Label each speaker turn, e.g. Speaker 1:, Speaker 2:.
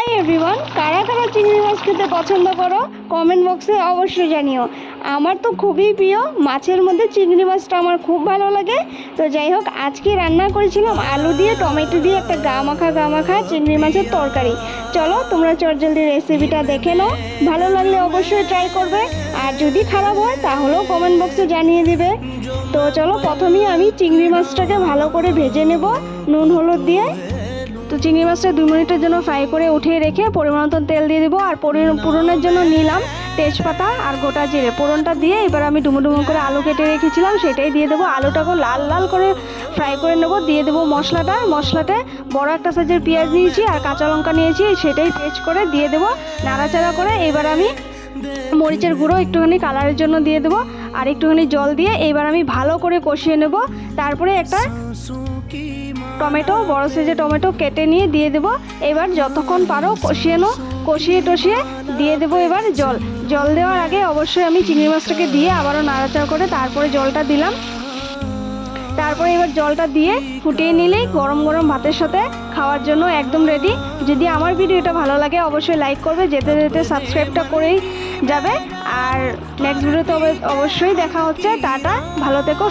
Speaker 1: Hi everyone, কারা কারা চিংড়ি মাছ খেতে পছন্দ করো কমেন্ট বক্সে অবশ্যই জানিও। আমার তো খুবই প্রিয়, মাছের মধ্যে চিংড়ি মাছটা আমার খুব ভালো লাগে। তো যাই হোক, আজকে রান্না করেছিলাম আলু দিয়ে টমেটো দিয়ে একটা গা মাখা চিংড়ি মাছের তরকারি। চলো তোমরা চটজলদি রেসিপিটা দেখে নাও, ভালো লাগলে অবশ্যই ট্রাই করবে, আর যদি খারাপ হয় তাহলেও কমেন্ট বক্সে জানিয়ে দিবে। তো চলো, প্রথমেই আমি চিংড়ি মাছটাকে ভালো করে ভেজে নেব নুন হলুদ দিয়ে। তো চিংড়ি মাছটা 2 মিনিটের জন্য ফ্রাই করে উঠিয়ে রেখে পরিমাণ মতো তেল দিয়ে দেবো, আর ফোড়নের জন্য নিলাম তেজপাতা আর গোটা জিরে। ফোড়নটা দিয়ে এবার আমি ডুমো ডুমো করে আলু কেটে রেখেছিলাম সেটাই দিয়ে দেবো। আলুটাকে লাল লাল করে ফ্রাই করে নেবো। দিয়ে দেবো মশলাতে বড় একটা সাইজের পেঁয়াজ নিয়েছি আর কাঁচা লঙ্কা নিয়েছি, সেটাই পেস্ট করে দিয়ে দেবো নাড়াচাড়া করে। এবার আমি মরিচের গুঁড়ো একটুখানি কালারের জন্য দিয়ে দেবো আর একটুখানি জল দিয়ে এবার আমি ভালো করে কষিয়ে নেব। তারপরে একটা বড় সাইজের টমেটো কেটে নিয়ে দিয়ে দেবো। এবার যতক্ষণ পারো কষিয়ে টষিয়ে দিয়ে দেবো এবার জল দেওয়ার আগে অবশ্যই আমি চিংড়ি মাছটাকে দিয়ে আবারও নাড়াচাড়া করে তারপরে জলটা দিলাম। তারপরে এবার জলটা দিয়ে ফুটিয়ে নিলেই গরম গরম ভাতের সাথে খাওয়ার জন্য একদম রেডি। যদি আমার ভিডিওটা ভালো লাগে অবশ্যই লাইক করবে, যেতে যেতে সাবস্ক্রাইবটা করেই যাবে। আর নেক্সট ভিডিওতে অবশ্যই দেখা হচ্ছে। টাটা, ভালো থেকো।